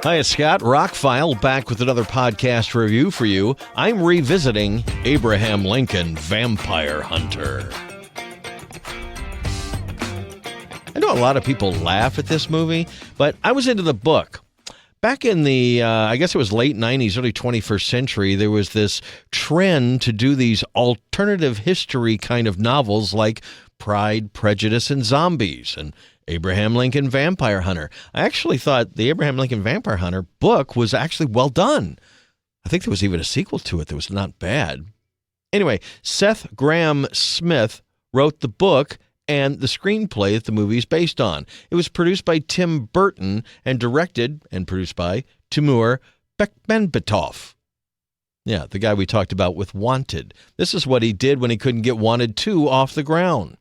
Hi, it's Scott. ROCKFILE back with another podcast review for you. I'm revisiting Abraham Lincoln, Vampire Hunter. I know a lot of people laugh at this movie, but I was into the book. Back in the, I guess it was late 90s, early 21st century, there was this trend to do these alternative history kind of novels like Pride, Prejudice, and Zombies, and Abraham Lincoln Vampire Hunter. I actually thought the Abraham Lincoln Vampire Hunter book was actually well done. I think there was even a sequel to it that was not bad. Anyway, Seth Graham Smith wrote the book and the screenplay that the movie is based on. It was produced by Tim Burton and directed and produced by Timur Bekmambetov. Yeah, the guy we talked about with Wanted. This is what he did when he couldn't get Wanted 2 off the ground.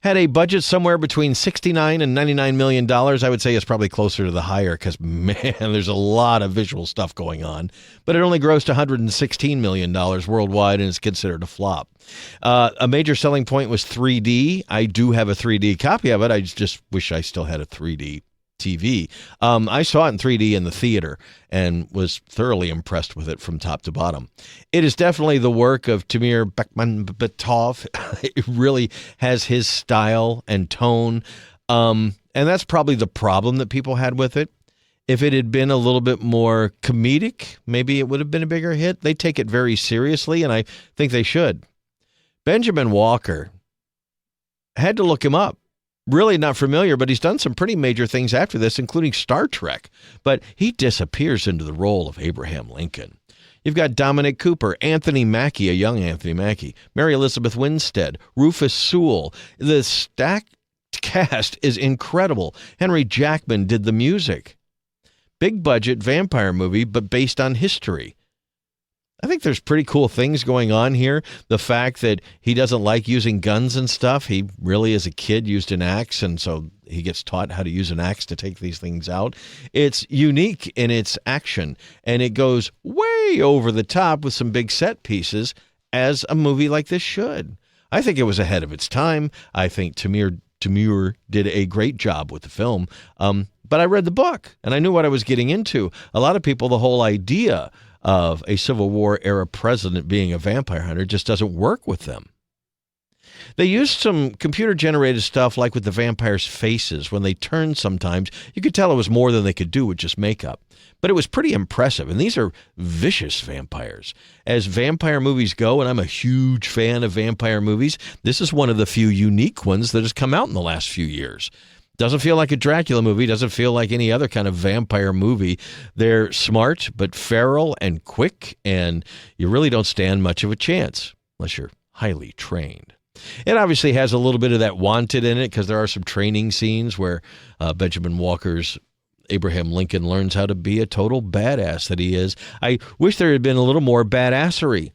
Had a budget somewhere between $69 and $99 million. I would say it's probably closer to the higher because, man, there's a lot of visual stuff going on. But it only grossed $116 million worldwide and is considered a flop. A major selling point was 3D. I do have a 3D copy of it. I just wish I still had a 3D TV. I saw it in 3D in the theater and was thoroughly impressed with it from top to bottom. It is definitely the work of Timur Bekmambetov. It really has his style and tone. And that's probably the problem that people had with it. If it had been a little bit more comedic, maybe it would have been a bigger hit. They take it very seriously, and I think they should. Benjamin Walker, had to look him up. Really not familiar, but he's done some pretty major things after this, including Star Trek. But he disappears into the role of Abraham Lincoln. You've got Dominic Cooper, Anthony Mackie, a young Anthony Mackie, Mary Elizabeth Winstead, Rufus Sewell. The stacked cast is incredible. Henry Jackman did the music. Big budget vampire movie, but based on history. I think there's pretty cool things going on here. The fact that he doesn't like using guns and stuff. He really, as a kid, used an axe, and so he gets taught how to use an axe to take these things out. It's unique in its action, and it goes way over the top with some big set pieces, as a movie like this should. I think it was ahead of its time. I think Timur did a great job with the film. But I read the book, and I knew what I was getting into. A lot of people, the whole idea of a Civil War era president being a vampire hunter just doesn't work with them. They used some computer-generated stuff like with the vampires' faces. When they turned sometimes, you could tell it was more than they could do with just makeup. But it was pretty impressive, and these are vicious vampires. As vampire movies go, and I'm a huge fan of vampire movies, this is one of the few unique ones that has come out in the last few years. Doesn't feel like a Dracula movie, doesn't feel like any other kind of vampire movie. They're smart, but feral and quick, and you really don't stand much of a chance unless you're highly trained. It obviously has a little bit of that Wanted in it because there are some training scenes where Benjamin Walker's Abraham Lincoln learns how to be a total badass that he is. I wish there had been a little more badassery.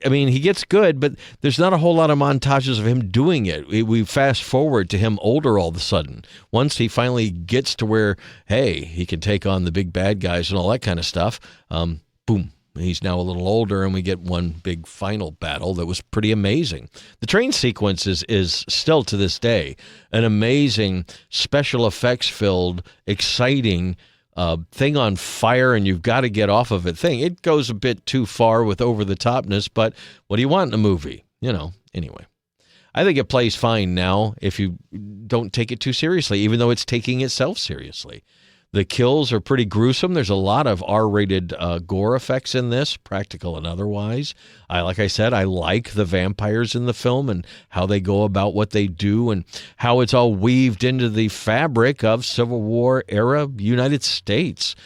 I mean, he gets good, but there's not a whole lot of montages of him doing it. We fast forward to him older all of a sudden. Once he finally gets to where, hey, he can take on the big bad guys and all that kind of stuff, boom, he's now a little older, and we get one big final battle that was pretty amazing. The train sequence is still to this day an amazing, special effects-filled, exciting thing on fire, and you've got to get off of it thing. It goes a bit too far with over-the-topness, but what do you want in a movie? Anyway. I think it plays fine now if you don't take it too seriously, even though it's taking itself seriously. The kills are pretty gruesome. There's a lot of R-rated gore effects in this, practical and otherwise. Like I said, I like the vampires in the film and how they go about what they do and how it's all weaved into the fabric of Civil War era United States.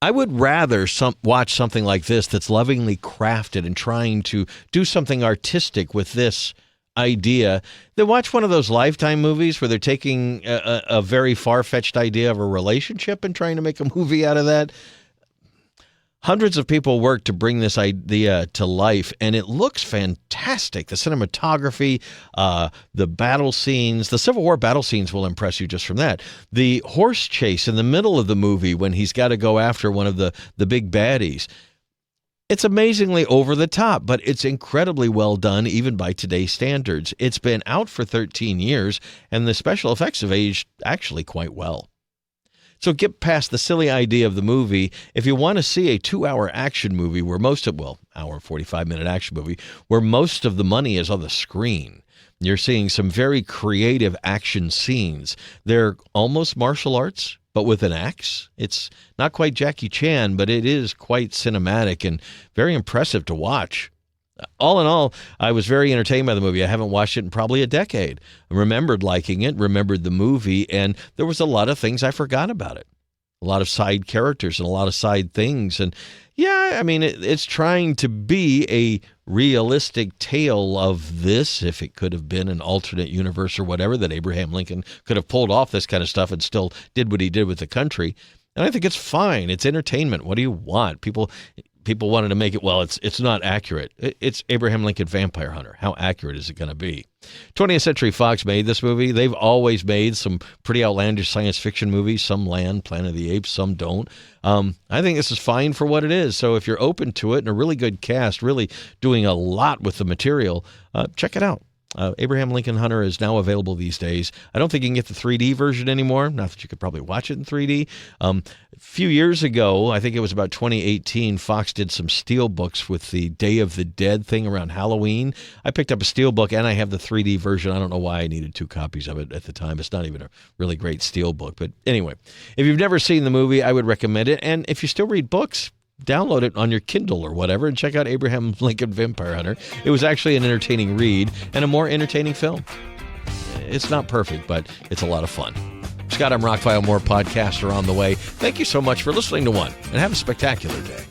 I would rather watch something like this that's lovingly crafted and trying to do something artistic with this idea than watch one of those Lifetime movies where they're taking a very far-fetched idea of a relationship and trying to make a movie out of that. Hundreds of people worked to bring this idea to life, and it looks fantastic. The cinematography, the battle scenes, the Civil War battle scenes will impress you just from that. The horse chase in the middle of the movie when he's got to go after one of the big baddies. It's amazingly over the top, but it's incredibly well done even by today's standards. It's been out for 13 years, and the special effects have aged actually quite well. So get past the silly idea of the movie. If you want to see a 2-hour action movie where hour 45-minute action movie, where most of the money is on the screen, you're seeing some very creative action scenes. They're almost martial arts, but with an axe. It's not quite Jackie Chan, but it is quite cinematic and very impressive to watch. All in all, I was very entertained by the movie. I haven't watched it in probably a decade. I remembered liking it, remembered the movie, and there was a lot of things I forgot about it. A lot of side characters and a lot of side things. And yeah, I mean, it's trying to be a realistic tale of this, if it could have been an alternate universe or whatever, that Abraham Lincoln could have pulled off this kind of stuff and still did what he did with the country. And I think it's fine. It's entertainment. What do you want? People wanted to make it, well, it's not accurate. It's Abraham Lincoln Vampire Hunter. How accurate is it going to be? 20th Century Fox made this movie. They've always made some pretty outlandish science fiction movies. Some land, Planet of the Apes, some don't. I think this is fine for what it is. So if you're open to it and a really good cast, really doing a lot with the material, check it out. Abraham Lincoln Hunter is now available these days. I don't think you can get the 3D version anymore. Not that you could probably watch it in 3D. A few years ago, I think it was about 2018, Fox did some steelbooks with the Day of the Dead thing around Halloween. I picked up a steelbook and I have the 3D version. I don't know why I needed 2 copies of it at the time. It's not even a really great steelbook. But anyway, if you've never seen the movie, I would recommend it. And if you still read books, download it on your Kindle or whatever and check out Abraham Lincoln Vampire Hunter. It was actually an entertaining read and a more entertaining film. It's not perfect, but it's a lot of fun. Scott, I'm ROCKFILE. More podcasts are on the way. Thank you so much for listening to one, and have a spectacular day.